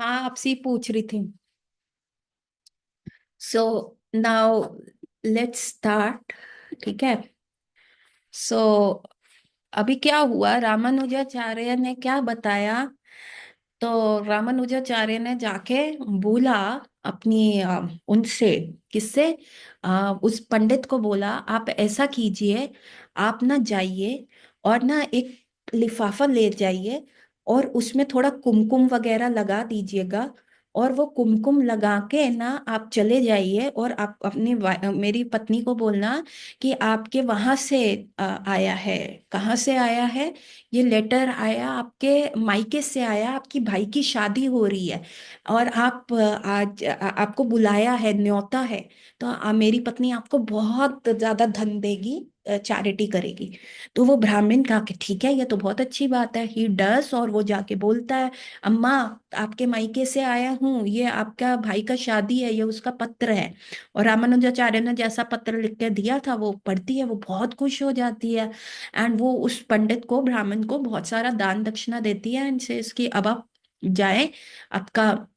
हाँ, आपसे पूछ रही थी। So now let's start. ठीक है। सो अभी क्या हुआ, रामानुजाचार्य ने क्या बताया। तो रामानुजाचार्य ने जाके बोला अपनी उनसे, किससे, उस पंडित को बोला, आप ऐसा कीजिए, आप ना जाइए और ना एक लिफाफा ले जाइए और उसमें थोड़ा कुमकुम वगैरह लगा दीजिएगा। और वो कुमकुम लगा के ना आप चले जाइए और आप अपनी मेरी पत्नी को बोलना कि आपके वहां से आया है। कहाँ से आया है? ये लेटर आया आपके मायके से, आया आपकी भाई की शादी हो रही है और आप आज आपको बुलाया है, न्योता है। तो मेरी पत्नी आपको बहुत ज्यादा धन देगी, चैरिटी करेगी। तो वो ब्राह्मण कहा कि ठीक है, ये तो बहुत अच्छी बात है। ही डस, और वो जाके बोलता है, अम्मा, आपके मायके से आया हूँ, ये आपका भाई का शादी है, ये उसका पत्र है। और रामानुजाचार्य ने जैसा पत्र लिख के दिया था वो पढ़ती है, वो बहुत खुश हो जाती है। एंड वो उस पंडित को, ब्राह्मण को, बहुत सारा दान दक्षिणा देती है एंड से इसकी, अब आप जाए, आपका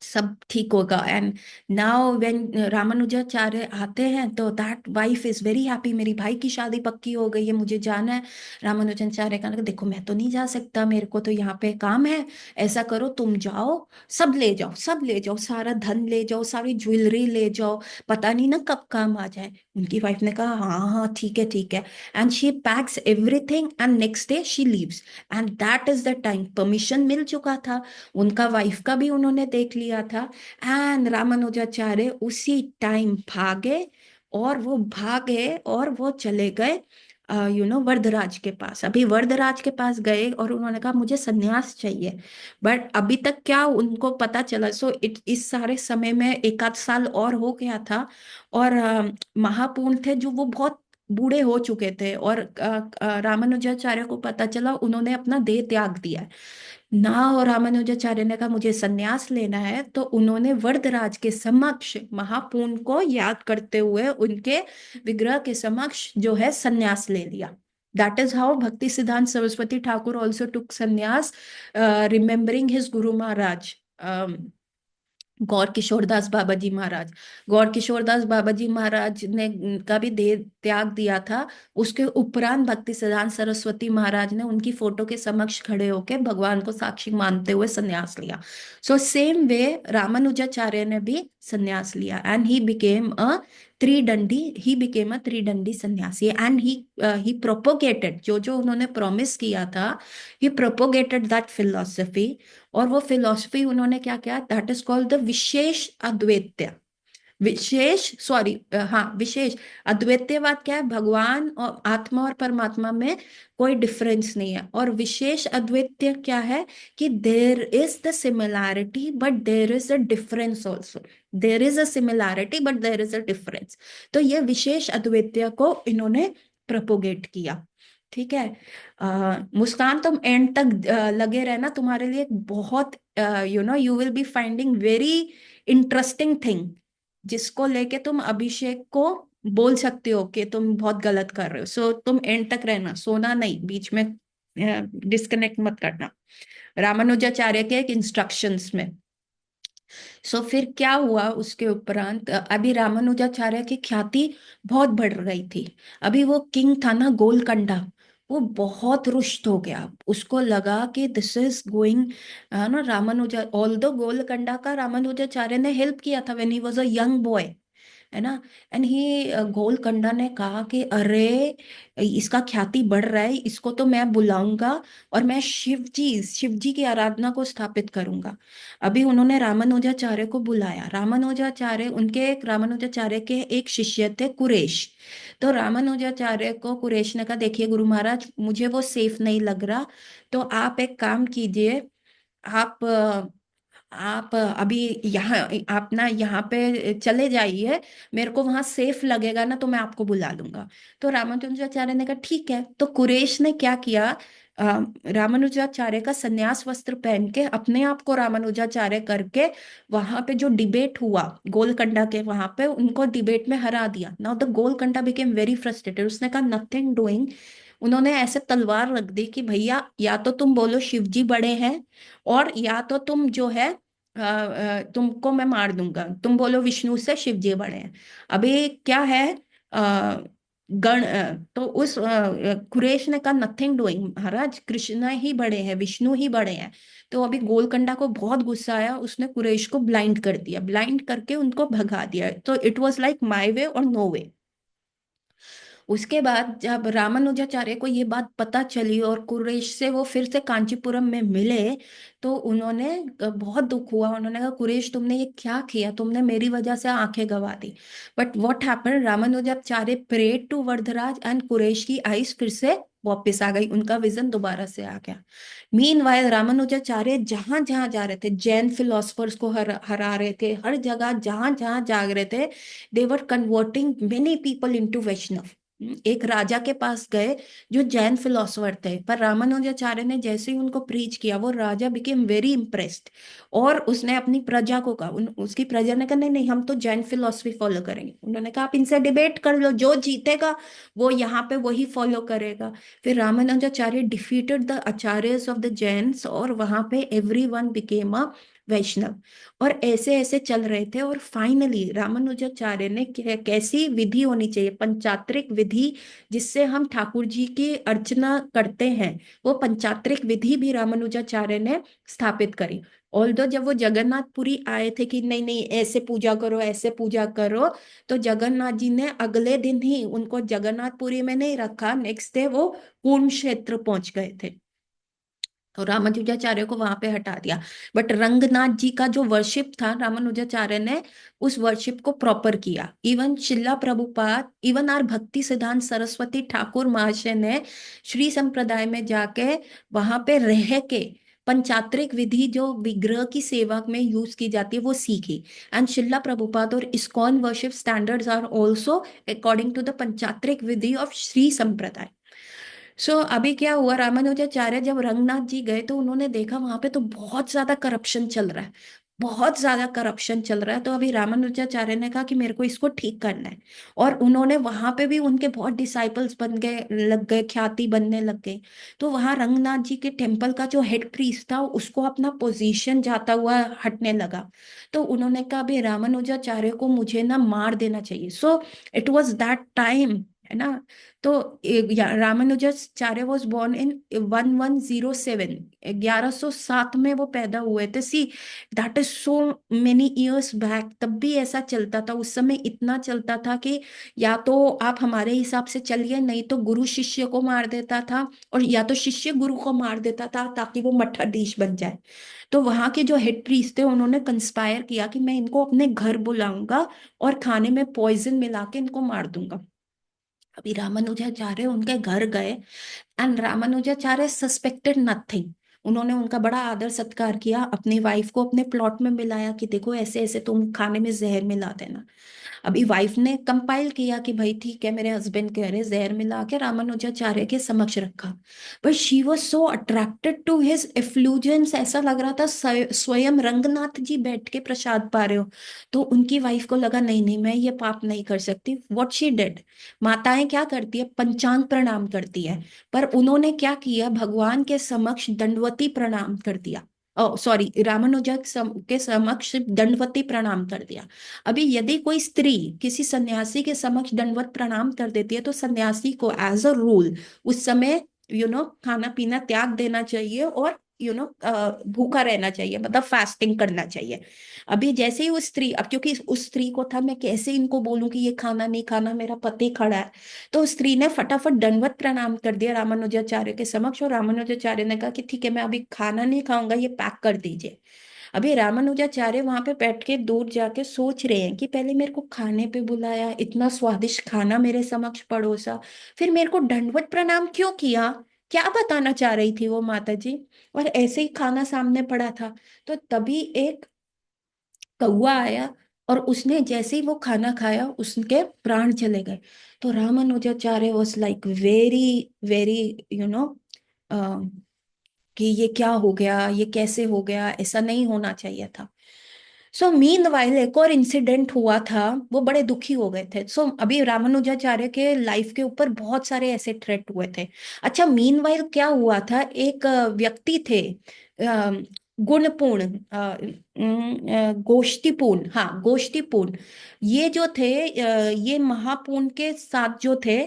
सब ठीक होगा। एंड नाउ व्हेन रामानुजाचार्य आते हैं तो that wife is very happy, मेरी भाई की शादी पक्की हो गई है, मुझे जाना है। रामानुजाचार्य कहने लगे, देखो मैं तो नहीं जा सकता, मेरे को तो यहाँ पे काम है। ऐसा करो, तुम जाओ, सब ले जाओ, सब ले जाओ, सारा धन ले जाओ, सारी ज्वेलरी ले जाओ, पता नहीं ना कब काम आ जाए। उनकी वाइफ ने कहा, हाँ हाँ ठीक है ठीक है। And she packs everything and next day she leaves. And that is the time, permission मिल चुका था, उनका वाइफ का भी उन्होंने देख लिया था। एंड रामानुजाचार्य उसी टाइम भागे, और वो भागे और वो चले गए वरदराज के पास। अभी वरदराज के पास गए और उन्होंने कहा मुझे सन्यास चाहिए। बट अभी तक क्या उनको पता चला, इस सारे समय में एक आध साल और हो गया था। और महापूर्ण थे जो, वो बहुत बूढ़े हो चुके थे, और रामानुजाचार्य को पता चला उन्होंने अपना देह त्याग दिया है ना। और रामानुजाचार्य ने कहा मुझे सन्यास लेना है, तो उन्होंने वरदराज के समक्ष महापूर्ण को याद करते हुए उनके विग्रह के समक्ष जो है सन्यास ले लिया। दैट इज हाउ भक्ति सिद्धांत सरस्वती ठाकुर ऑल्सो टुक सन्यास, रिमेम्बरिंग हिज गुरु महाराज, गौर किशोरदास बाबा जी महाराज। गौर किशोरदास बाबा जी महाराज ने का भी देह त्याग दिया था। उसके उपरांत भक्ति सिद्धांत सरस्वती महाराज ने उनकी फोटो के समक्ष खड़े होकर भगवान को साक्षी मानते हुए सन्यास लिया। सो सेम वे रामानुजाचार्य ने भी सन्यास लिया, एंड ही बिकेम अ त्रिदंडी सन्यासी। एंड ही प्रोपोगेटेड, जो जो उन्होंने प्रॉमिस किया था, ही प्रोपोगेटेड दैट फिलोसफी। और वो फिलॉसफी उन्होंने क्या किया, दैट इज कॉल्ड द विशेष अद्वैत्य। विशेष, सॉरी, हाँ, विशेष अद्वैत्यवाद क्या है, भगवान और आत्मा और परमात्मा में कोई डिफरेंस नहीं है। और विशेष अद्वैत्य क्या है कि there is the similarity but there is a difference also. There is a similarity but there is a difference. तो ये विशेष अद्वैत्य को इन्होंने प्रपोगेट किया। ठीक है। मुस्कान, तुम एंड तक लगे रहना, तुम्हारे लिए एक बहुत, you will be finding very interesting thing, जिसको लेके तुम अभिषेक को बोल सकते हो कि तुम बहुत गलत कर रहे हो। सो तुम एंड तक रहना, सोना नहीं, बीच में डिस्कनेक्ट मत करना, रामानुजाचार्य के एक इंस्ट्रक्शंस में। सो फिर क्या हुआ उसके उपरांत, अभी रामानुजाचार्य की ख्याति बहुत बढ़ रही थी। अभी वो किंग था ना, गोलकंडा, वो बहुत रुष्ट हो गया। उसको लगा कि दिस इज गोइंग, ना, रामानुजा, ऑल दो गोलकंडा का रामानुजाचार्य ने हेल्प किया था when he was a young boy, है ना। एंड ही, गोलकंडा ने कहा कि अरे, इसका ख्याति बढ़ रहा है, इसको तो मैं बुलाऊंगा और मैं शिव जी की आराधना को स्थापित करूंगा। अभी उन्होंने रामानुजाचार्य को बुलाया। रामानुजाचार्य के एक शिष्य थे, कुरेश। तो रामानुजाचार्य को कुरेश ने कहा, देखिए गुरु महाराज, मुझे वो सेफ नहीं लग रहा, तो आप एक काम कीजिए, आप अभी यहाँ, आप ना यहाँ पे चले जाइए, मेरे को वहां सेफ लगेगा ना तो मैं आपको बुला लूंगा। तो रामानुजाचार्य ने कहा ठीक है। तो कुरेश ने क्या किया, रामानुजाचार्य का सन्यास वस्त्र पहन के अपने आप को रामानुजाचार्य करके वहां पे जो डिबेट हुआ गोलकंडा के, वहां पे उनको डिबेट में हरा दिया। Now the Golconda became very frustrated, उसने कहा नथिंग डूइंग, उन्होंने ऐसे तलवार रख दी कि भैया या तो तुम बोलो शिव जी बड़े हैं, और या तो तुम जो है तुमको मैं मार दूंगा, तुम बोलो विष्णु से शिव जी बड़े हैं। अभी क्या है, तो उस कुरेश ने कहा नथिंग डूइंग महाराज, कृष्ण ही बड़े हैं, विष्णु ही बड़े हैं। तो अभी गोलकंडा को बहुत गुस्सा आया, उसने कुरेश को ब्लाइंड कर दिया, ब्लाइंड करके उनको भगा दिया। तो इट वॉज लाइक माई वे और नो वे। उसके बाद जब रामानुजाचार्य को ये बात पता चली और कुरेश से वो फिर से कांचीपुरम में मिले, तो उन्होंने बहुत दुख हुआ। उन्होंने कहा कुरेश तुमने ये क्या किया, तुमने मेरी वजह से आंखें गंवा दी। But what happened, Ramanujacharya prayed to Varadaraja and Kuresh की आईज फिर से वापस आ गई, उनका विजन दोबारा से आ गया। मीन वाइल रामानुजाचार्य जहां जहां जा रहे थे, जैन फिलोसफर्स को हरा रहे थे, हर जगह जहां जहां जाग रहे थे, दे वर कन्वर्टिंग मेनी पीपल इनटू वैष्णव। एक राजा के पास गए जो जैन फिलोसोफर थे, पर रामानुजाचार्य ने जैसे ही उनको प्रीच किया, वो राजा बिकेम वेरी इम्प्रेस्ड। और उसने अपनी प्रजा को कहा, उसकी प्रजा ने कहा नहीं नहीं, हम तो जैन फिलोसफी फॉलो करेंगे। उन्होंने कहा आप इनसे डिबेट कर लो, जो जीतेगा वो यहाँ पे वही फॉलो करेगा। फिर Ramanujacharya defeated the acharyas of the Jains, और वहां पे एवरी वन बिकेम अ वैष्णव। और ऐसे ऐसे चल रहे थे, और फाइनली रामानुजाचार्य ने कैसी विधि होनी चाहिए, पंचात्रिक विधि, जिससे हम ठाकुर जी की अर्चना करते हैं, वो पंचात्रिक विधि भी रामानुजाचार्य ने स्थापित करी। ऑल्दो जब वो जगन्नाथपुरी आए थे कि नहीं नहीं ऐसे पूजा करो, ऐसे पूजा करो, तो जगन्नाथ जी ने अगले दिन ही उनको जगन्नाथपुरी में नहीं रखा, नेक्स्ट डे वो कुरुक्षेत्र पहुंच गए थे। तो रामानुजाचार्य को वहां पे हटा दिया। बट रंगनाथ जी का जो वर्शिप था, रामानुजाचार्य ने उस वर्शिप को प्रॉपर किया। Even Shila Prabhupada, even are भक्ति सिद्धांत सरस्वती ठाकुर महाशय ने श्री संप्रदाय में जाके वहां पे रह के पंचात्रिक विधि जो विग्रह की सेवा में यूज की जाती है वो सीखी। एंड शिला प्रभुपाद और ISKCON worship standards are also according to the Panchatrik vidhi of Shri Sampradaya. अभी क्या हुआ, रामानुजाचार्य जब रंगनाथ जी गए तो उन्होंने देखा वहां पे तो बहुत ज्यादा करप्शन चल रहा है, बहुत ज्यादा करप्शन चल रहा है। तो अभी रामानुजाचार्य ने कहा कि मेरे को इसको ठीक करना है। और उन्होंने वहां पे भी उनके बहुत डिसाइपल्स बन गए, लग गए, ख्याति बनने लग गई। तो वहां रंगनाथ जी के टेम्पल का जो हेड प्रीस्ट था उसको अपना पोजीशन जाता हुआ हटने लगा। तो उन्होंने कहा अभी रामानुजाचार्य को मुझे ना मार देना चाहिए। इट वॉज दैट टाइम, है ना। तो रामानुजाचार्य वॉज बॉर्न इन 1107, 1107 में वो पैदा हुए थे। See, that is so many years back. तब भी ऐसा चलता था, उस समय इतना चलता था कि या तो आप हमारे हिसाब से चलिए, नहीं तो गुरु शिष्य को मार देता था, और या तो शिष्य गुरु को मार देता था ताकि वो मठाधीश बन जाए। तो वहां के जो हेड प्रीस्ट थे उन्होंने कंस्पायर किया कि मैं इनको अपने घर बुलाऊंगा और खाने में पॉइजन मिला के इनको मार दूंगा। अभी रामानुजाचार्य उनके घर गए, एंड रामानुजाचार्य सस्पेक्टेड नथिंग। उन्होंने उनका बड़ा आदर सत्कार किया, अपनी वाइफ को अपने प्लॉट में मिलाया कि देखो ऐसे ऐसे तुम खाने में जहर मिला देना। अभी वाइफ ने कंपाइल किया कि भाई ठीक है, मेरे हस्बैंड कह रहे, जहर मिला के रामानुजाचार्य के समक्ष रखा। But she was so attracted to his effulgence, ऐसा लग रहा था स्वयं रंगनाथ जी बैठ के प्रसाद पा रहे हो। तो उनकी वाइफ को लगा नहीं नहीं, मैं ये पाप नहीं कर सकती। व्हाट शी डिड, माताएं क्या करती है, पंचांग प्रणाम करती है, पर उन्होंने क्या किया, भगवान के समक्ष दंडवती प्रणाम कर दिया। ओ सॉरी, रामानुजा के समक्ष दंडवती प्रणाम कर दिया। अभी यदि कोई स्त्री किसी सन्यासी के समक्ष दंडवत प्रणाम कर देती है, तो सन्यासी को एज अ रूल उस समय खाना पीना त्याग देना चाहिए, और भूखा रहना चाहिए, मतलब फास्टिंग करना चाहिए। अभी जैसे ही वो स्त्री, अब क्योंकि उस स्त्री को था मैं कैसे इनको बोलूं कि ये खाना नहीं खाना, मेरा पति खड़ा है, तो उस स्त्री ने फटाफट दंडवत प्रणाम कर दिया रामानुजाचार्य के समक्ष। और रामानुजाचार्य ने कहा कि ठीक है, मैं अभी खाना नहीं खाऊंगा, ये पैक कर दीजिए। अभी रामानुजाचार्य वहां पे बैठ के दूर जाके सोच रहे हैं कि पहले मेरे को खाने पे बुलाया, इतना स्वादिष्ट खाना मेरे समक्ष परोसा, फिर मेरे को दंडवत प्रणाम क्यों किया, क्या बताना चाह रही थी वो माता जी। और ऐसे ही खाना सामने पड़ा था, तो तभी एक कौवा आया, और उसने जैसे ही वो खाना खाया उसके प्राण चले गए। तो Ramanujacharya was like very very you know कि ये क्या हो गया, ये कैसे हो गया, ऐसा नहीं होना चाहिए था। सो मीन वाइल एक और इंसिडेंट हुआ था, वो बड़े दुखी हो गए थे। सो अभी रामानुजाचार्य के लाइफ के ऊपर बहुत सारे ऐसे थ्रेट हुए थे। अच्छा, मीन वाइल क्या हुआ था, एक व्यक्ति थे, गुणपूर्ण, गोष्ठीपूर्ण, हाँ गोष्ठीपूर्ण, ये जो थे, ये महापूर्ण के साथ जो थे,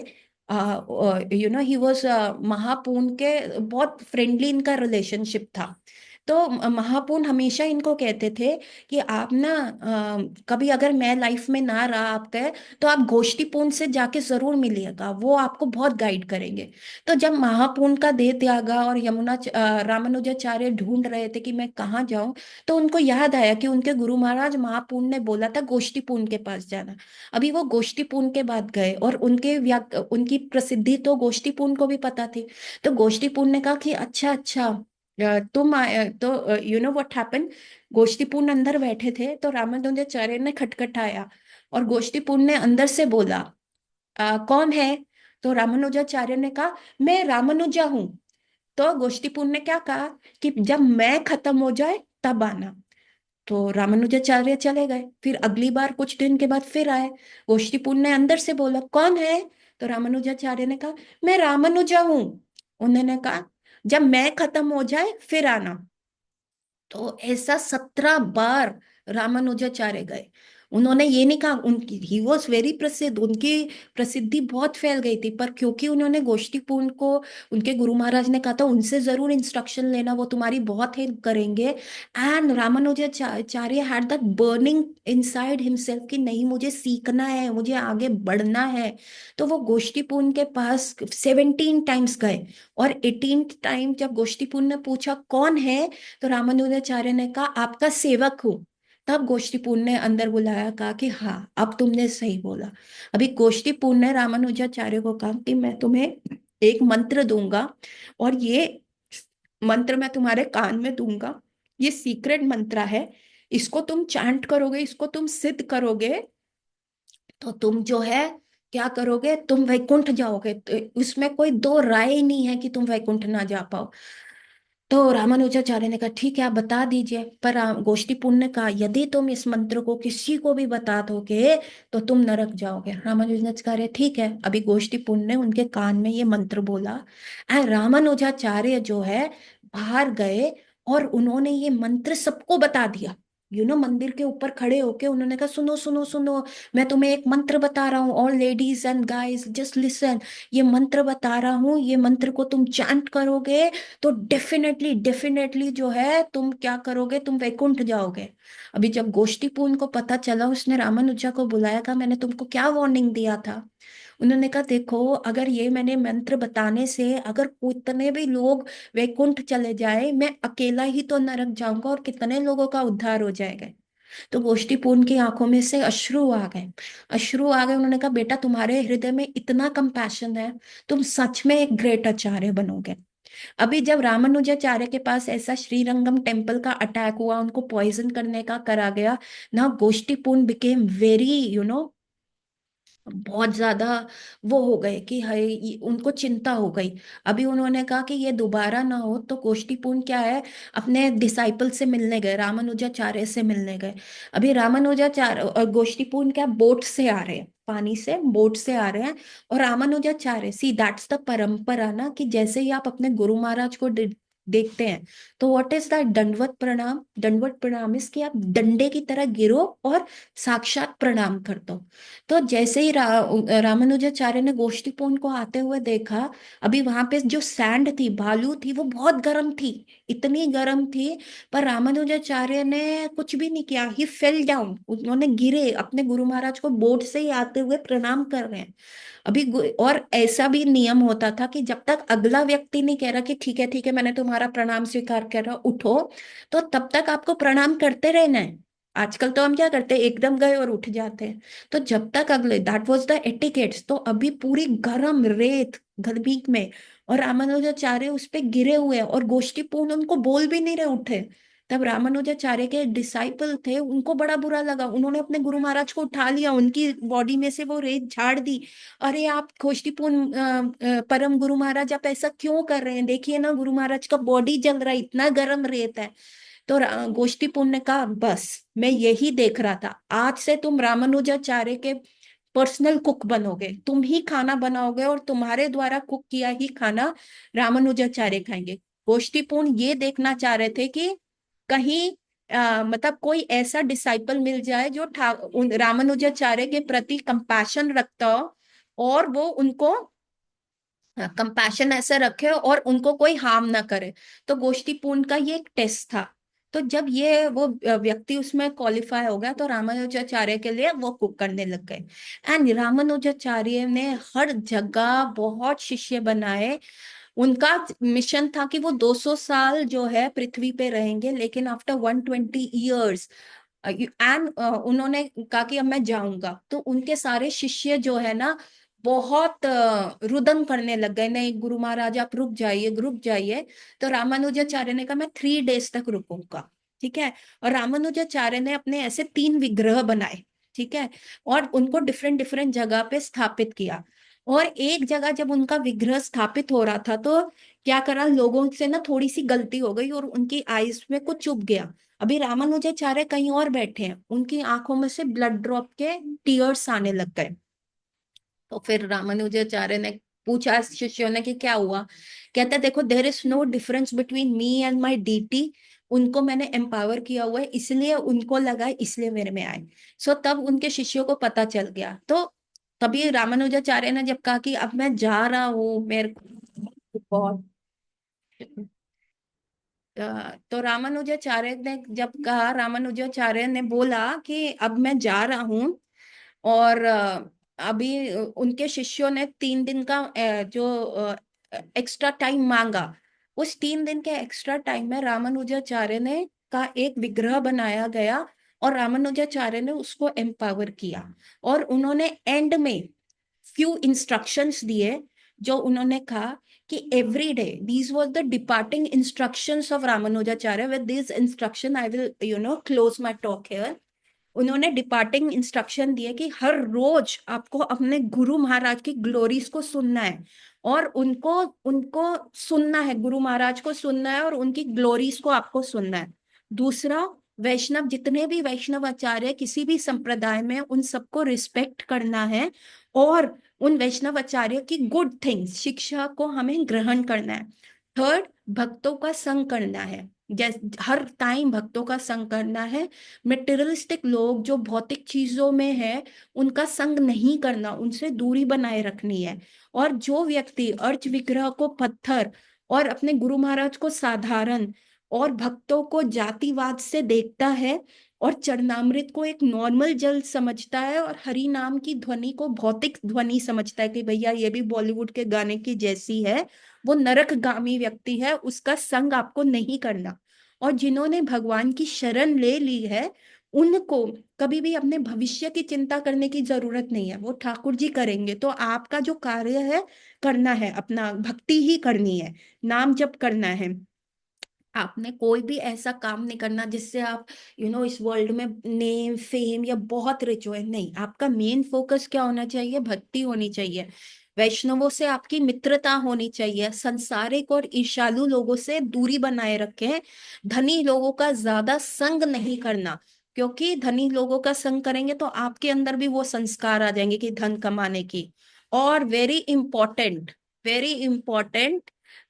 ही वॉज, महापूर्ण के बहुत फ्रेंडली इनका रिलेशनशिप था। तो महापूर्ण हमेशा इनको कहते थे कि आप ना, कभी अगर मैं लाइफ में ना रहा आपके, तो आप गोष्ठीपूर्ण से जाके जरूर मिलिएगा, वो आपको बहुत गाइड करेंगे। तो जब महापूर्ण का देह त्यागा और रामानुजाचार्य ढूंढ रहे थे कि मैं कहाँ जाऊं, तो उनको याद आया कि उनके गुरु महाराज महापूर्ण ने बोला था गोष्ठीपूर्ण के पास जाना। अभी वो गोष्ठीपूर्ण के बाद गए, और उनकी प्रसिद्धि तो गोष्ठीपूर्ण को भी पता थी। तो गोष्ठीपूर्ण ने कहा कि अच्छा अच्छा, तुम आए तो यू नो व्हाट हैपन। गोष्ठीपूर्ण अंदर बैठे थे, तो रामानुजाचार्य ने खटखटाया, और गोष्ठीपूर्ण ने अंदर से बोला, कौन है?" तो रामानुजाचार्य ने कहा, "मैं रामानुजा हूं।" तो गोष्ठीपूर्ण ने क्या कहा कि जब मैं खत्म हो जाए तब आना। तो रामानुजाचार्य चले गए, फिर अगली बार कुछ दिन के बाद फिर आए। गोष्ठीपूर्ण ने अंदर से बोला, "कौन है?" तो रामानुजाचार्य ने कहा, "मैं रामानुजा हूं।" उन्होंने कहा, "जब मैं खत्म हो जाए फिर आना।" तो ऐसा 17 बार रामानुजाचार्य गए। उन्होंने ये नहीं कहा, उनकी ही वॉज वेरी प्रसिद्ध, उनकी प्रसिद्धि बहुत फैल गई थी, पर क्योंकि उन्होंने गोष्ठीपूर्ण को, उनके गुरु महाराज ने कहा था उनसे जरूर इंस्ट्रक्शन लेना, वो तुम्हारी बहुत हेल्प करेंगे। And Ramanujacharya had that burning inside himself कि नहीं, मुझे सीखना है, मुझे आगे बढ़ना है। तो वो गोष्ठीपूर्ण के पास 17 टाइम्स गए। और 18th टाइम जब गोष्ठीपूर्ण ने पूछा कौन है, तो रामानुजाचार्य ने कहा, "आपका सेवक हूँ।" तब गोष्ठीपूर्ण ने अंदर बुलाया, कहा कि हाँ, अब तुमने सही बोला। अभी गोष्ठीपूर्ण ने रामानुजाचार्य को कहा कि मैं तुम्हें एक मंत्र दूंगा, और ये मंत्र मैं तुम्हारे कान में दूंगा। ये सीक्रेट मंत्र है, इसको तुम चांट करोगे, इसको तुम सिद्ध करोगे, तो तुम जो है क्या करोगे, तुम वैकुंठ जाओगे। तो उसमें कोई दो राय ही नहीं है कि तुम वैकुंठ ना जा पाओ। तो रामानुजाचार्य ने कहा, "ठीक है, आप बता दीजिए।" पर गोष्ठीपूर्ण ने कहा, "यदि तुम इस मंत्र को किसी को भी बता दोगे तो तुम नरक जाओगे।" रामानुजाचार्य, "ठीक है।" अभी गोष्ठीपूर्ण ने उनके कान में ये मंत्र बोला, एंड रामानुजाचार्य जो है बाहर गए, और उन्होंने ये मंत्र सबको बता दिया। मंदिर के ऊपर खड़े होके उन्होंने कहा, "सुनो सुनो सुनो, मैं तुम्हें एक मंत्र बता रहा हूँ, all ladies and guys just listen. ये मंत्र बता रहा हूँ, ये मंत्र को तुम चांट करोगे, तो डेफिनेटली डेफिनेटली जो है तुम क्या करोगे, तुम वैकुंठ जाओगे।" अभी जब गोष्ठीपूर्ण को पता चला, उसने रामानुजा को बुलाया, था मैंने तुमको क्या वार्निंग दिया था। उन्होंने कहा, "देखो, अगर ये मैंने मंत्र बताने से अगर कितने भी लोग वैकुंठ चले जाए, मैं अकेला ही तो नरक जाऊंगा, और कितने लोगों का उद्धार हो जाएगा।" तो गोष्ठीपूर्ण की आंखों में से अश्रु आ गए, अश्रु आ गए। उन्होंने कहा, "बेटा, तुम्हारे हृदय में इतना कंपैशन है, तुम सच में एक ग्रेट आचार्य बनोगे।" अभी जब रामानुजाचार्य के पास ऐसा श्रीरंगम टेम्पल का अटैक हुआ, उनको पॉइजन करने का करा गया ना, गोष्ठीपूर्ण बिकेम वेरी बहुत ज्यादा वो हो गए कि हाय, उनको चिंता हो गई। अभी उन्होंने कहा कि ये दोबारा ना हो, तो गोष्ठीपूर्ण क्या है, अपने डिसाइपल से मिलने गए, रामानुजाचार्य से मिलने गए। अभी रामानुजाचार्य और गोष्ठीपूर्ण क्या बोट से आ रहे हैं, पानी से बोट से आ रहे हैं, और रामानुजाचार्य, सी दैट्स द परंपरा ना, कि जैसे ही आप अपने गुरु महाराज को देखते हैं, तो व्हाट इज दैट, दंडवत प्रणाम। दंडवत प्रणाम इसकी आप डंडे की तरह गिरो और साक्षात प्रणाम कर दो। तो जैसे ही रामानुजाचार्य ने गोष्ठीपूर्ण को आते हुए देखा, अभी वहां पे जो सैंड थी, बालू थी, वो बहुत गर्म थी, इतनी गर्म थी। पर रामानुजाचार्य ने कुछ भी नहीं किया, ही फेल डाउन, उन्होंने गिरे, अपने गुरु महाराज को बोट से ही आते हुए प्रणाम कर रहे हैं। अभी और ऐसा भी नियम होता था कि जब तक अगला व्यक्ति नहीं कह रहा कि ठीक है ठीक है, मैंने तुम्हारा प्रणाम स्वीकार कर रहा, उठो, तो तब तक आपको प्रणाम करते रहना है। आजकल तो हम क्या करते हैं, एकदम गए और उठ जाते हैं। तो जब तक अगले, दैट वाज द एटिकेट्स। तो अभी पूरी गरम रेत, गर्मी में, और रामानुजाचार्य उस पे गिरे हुए हैं, और गोष्ठीपूर्ण उनको बोल भी नहीं रहे, उठे। तब रामानुजाचार्य के डिसाइपल थे, उनको बड़ा बुरा लगा, उन्होंने अपने गुरु महाराज को उठा लिया, उनकी बॉडी में से वो रेत झाड़ दी। "अरे आप गोष्ठीपूर्ण, परम गुरु महाराज, आप ऐसा क्यों कर रहे हैं? देखिए ना, गुरु महाराज का बॉडी जल रहा है, इतना गर्म रेत है।" तो गोष्ठीपुर ने कहा बस मैं यही देख रहा था, आज से तुम रामानुजाचार्य के पर्सनल कुक बनोगे, तुम ही खाना बनाओगे और तुम्हारे द्वारा कुक किया ही खाना रामानुजाचार्य खाएंगे। गोष्ठीपूर्ण ये देखना चाह रहे थे कि कहीं मतलब कोई ऐसा डिसाइपल मिल जाए जो रामानुजाचार्य के प्रति कंपैशन रखता हो, और वो उनको कंपैशन ऐसे रखे और उनको कोई हार्म ना करे। तो गोष्ठीपूर्ण का ये एक टेस्ट था। तो जब ये वो व्यक्ति उसमें क्वालिफाई हो गया तो रामानुजाचार्य के लिए वो कुक करने लग गए। एंड रामानुजाचार्य ने हर जगह बहुत शिष्य बनाए। उनका मिशन था कि वो 200 साल जो है पृथ्वी पे रहेंगे, लेकिन आफ्टर 120 ईयर्स एंड उन्होंने कहा कि अब मैं जाऊंगा। तो उनके सारे शिष्य जो है ना बहुत रुदन करने लग गए, नहीं गुरु महाराज आप रुक जाइए रुक जाइए। तो रामानुजाचार्य ने कहा मैं 3 डेज तक रुकूंगा, ठीक है। और रामानुजाचार्य ने अपने ऐसे 3 विग्रह बनाए, ठीक है, और उनको डिफरेंट डिफरेंट जगह पे स्थापित किया। और एक जगह जब उनका विग्रह स्थापित हो रहा था तो क्या करा, लोगों से ना थोड़ी सी गलती हो गई और उनकी आईज में कुछ चुभ गया। अभी रामानुजाचार्य कहीं और बैठे हैं, उनकी आंखों में से ब्लड ड्रॉप के टीयर्स आने लग गए। तो फिर रामानुजाचार्य ने पूछा शिष्यों ने कि क्या हुआ। कहता देखो there is no difference between me and my DT, उनको मैंने एम्पावर किया हुआ है इसलिए उनको लगा इसलिए मेरे में आए। सो तब उनके शिष्यों को पता चल गया। तो तभी रामानुजाचार्य ने जब कहा कि अब मैं जा रहा हूँ मेरे को बहुत तो रामानुजाचार्य ने जब कहा, रामानुजाचार्य ने बोला कि अब मैं जा रहा हूँ, और अभी उनके शिष्यों ने 3 दिन का जो एक्स्ट्रा टाइम मांगा। उस 3 दिन के एक्स्ट्रा टाइम में रामानुजाचार्य ने का एक विग्रह बनाया गया और रामानुजाचार्य ने उसको एम्पावर किया। और उन्होंने एंड में फ्यू इंस्ट्रक्शंस दिए, जो उन्होंने कहा कि every day these was the departing instructions of Ramanujacharya. With this instruction I will close my talk here. उन्होंने डिपार्टिंग इंस्ट्रक्शन दिए कि हर रोज आपको अपने गुरु महाराज की ग्लोरीज को सुनना है, और उनको उनको सुनना है, गुरु महाराज को सुनना है और उनकी ग्लोरीज को आपको सुनना है। दूसरा, वैष्णव जितने भी वैष्णव आचार्य किसी भी संप्रदाय में, उन सबको रिस्पेक्ट करना है, और उन वैष्णव आचार्य की गुड थिंग्स शिक्षा को हमें ग्रहण करना है। थर्ड, भक्तों का संग करना है, जैसे हर टाइम भक्तों का संग करना है। मेटेरियलिस्टिक लोग जो भौतिक चीजों में है उनका संग नहीं करना, उनसे दूरी बनाए रखनी है। और जो व्यक्ति अर्च विग्रह को पत्थर और अपने गुरु महाराज को साधारण और भक्तों को जातिवाद से देखता है, और चरणामृत को एक नॉर्मल जल समझता है, और हरि नाम की ध्वनि को भौतिक ध्वनि समझता है कि भैया ये भी बॉलीवुड के गाने की जैसी है, वो नरकगामी व्यक्ति है, उसका संग आपको नहीं करना। और जिन्होंने भगवान की शरण ले ली है उनको कभी भी अपने भविष्य की चिंता करने की जरूरत नहीं है, वो ठाकुर जी करेंगे। तो आपका जो कार्य है करना है, अपना भक्ति ही करनी है, नाम जप करना है। आपने कोई भी ऐसा काम नहीं करना जिससे आप इस वर्ल्ड में नेम फेम या बहुत रिच हो, नहीं। आपका मेन फोकस क्या होना चाहिए, भक्ति होनी चाहिए। वैष्णवों से आपकी मित्रता होनी चाहिए, संसारिक और ईर्ष्यालु लोगों से दूरी बनाए रखें। धनी लोगों का ज्यादा संग नहीं करना, क्योंकि धनी लोगों का संग करेंगे तो आपके अंदर भी वो संस्कार आ जाएंगे कि धन कमाने की। और very important,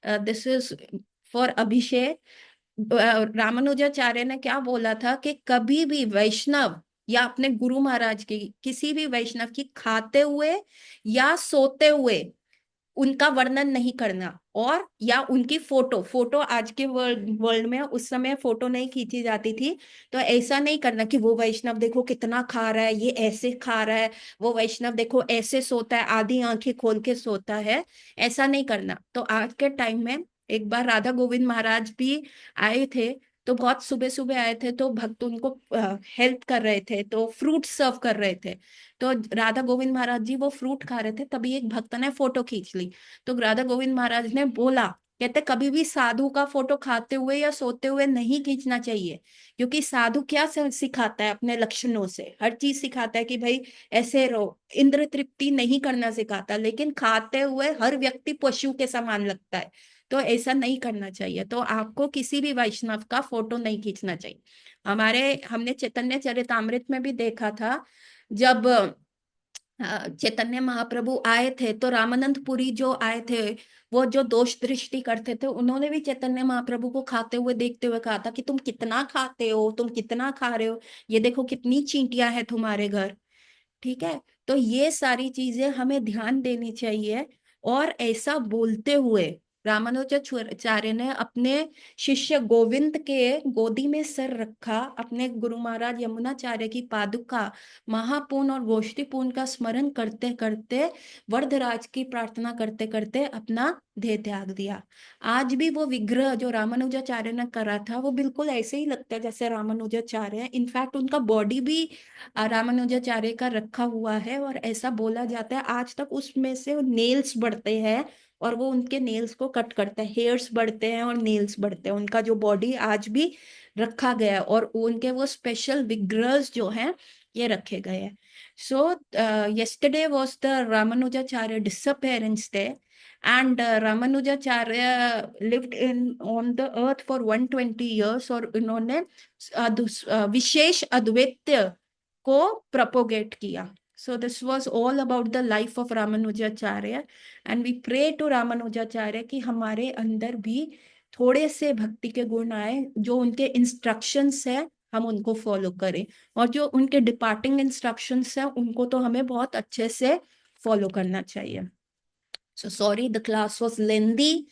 this is for abhishek. Ramanujacharya ने क्या बोला था कि कभी भी वैष्णव या अपने गुरु महाराज की किसी भी वैष्णव की खाते हुए या सोते हुए उनका वर्णन नहीं करना, और या उनकी फोटो फोटो आज के वर्ल्ड वर्ल्ड में उस समय फोटो नहीं खींची जाती थी। तो ऐसा नहीं करना कि वो वैष्णव देखो कितना खा रहा है, ये ऐसे खा रहा है, वो वैष्णव देखो ऐसे सोता है, आधी आंखें खोल के सोता है, ऐसा नहीं करना। तो आज के टाइम में एक बार राधा गोविंद महाराज भी आए थे। तो बहुत सुबह सुबह आए थे, तो भक्त उनको हेल्प कर रहे थे, तो फ्रूट सर्व कर रहे थे। तो राधा गोविंद महाराज जी वो फ्रूट खा रहे थे, तभी एक भक्त ने फोटो खींच ली। तो राधा गोविंद महाराज ने बोला, कहते कभी भी साधु का फोटो खाते हुए या सोते हुए नहीं खींचना चाहिए, क्योंकि साधु क्या सिखाता है, अपने लक्षणों से हर चीज सिखाता है कि भाई ऐसे रहो, इंद्र तृप्ति नहीं करना सिखाता, लेकिन खाते हुए हर व्यक्ति पशु के समान लगता है। तो ऐसा नहीं करना चाहिए। तो आपको किसी भी वैष्णव का फोटो नहीं खींचना चाहिए। हमने चैतन्य चरितामृत में भी देखा था, जब चैतन्य महाप्रभु आए थे तो रामानंद पुरी जो आए थे, वो जो दोष दृष्टि करते थे, उन्होंने भी चैतन्य महाप्रभु को खाते हुए देखते हुए कहा था कि तुम कितना खाते हो, तुम कितना खा रहे हो, ये देखो कितनी चींटियां हैं तुम्हारे घर। ठीक है। तो ये सारी चीजें हमें ध्यान देनी चाहिए। और ऐसा बोलते हुए रामानुजाचार्य ने अपने शिष्य गोविंद के गोदी में सर रखा, अपने गुरु महाराज यमुनाचार्य की पादुका महापूर्ण और गोष्ठीपूर्ण का स्मरण करते करते, वरदराज की प्रार्थना करते करते अपना देह त्याग दिया। आज भी वो विग्रह जो रामानुजाचार्य ने करा था, वो बिल्कुल ऐसे ही लगता है जैसे रामानुजाचार्य है। इनफैक्ट उनका बॉडी भी रामानुजाचार्य का रखा हुआ है, और ऐसा बोला जाता है आज तक उसमें से नेल्स बढ़ते हैं, और वो उनके नेल्स को कट करते हैं, हेयर्स बढ़ते हैं और नेल्स बढ़ते हैं। उनका जो बॉडी आज भी रखा गया है, और उनके वो स्पेशल विग्रह जो हैं ये रखे गए हैं। सो yesterday was the Ramanujacharya disappearance day, and Ramanujacharya lived in on the earth for 120 years, और इन्होंने विशेष अद्वैत को प्रोपोगेट किया। So this was all about the life of Ramanujacharya, and we pray to Ramanujacharya कि हमारे अंदर भी थोड़े से भक्ति के गुण आए, जो उनके इंस्ट्रक्शंस है हम उनको फॉलो करें, और जो उनके डिपार्टिंग इंस्ट्रक्शंस है उनको तो हमें बहुत अच्छे से फॉलो करना चाहिए। So sorry the class was lengthy,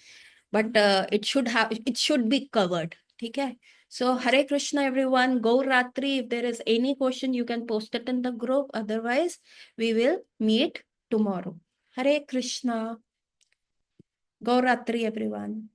but it should be covered. ठीक है। So Hare Krishna everyone, Gaur Ratri. If there is any question you can post it in the group, otherwise we will meet tomorrow. Hare Krishna. Gaur Ratri everyone.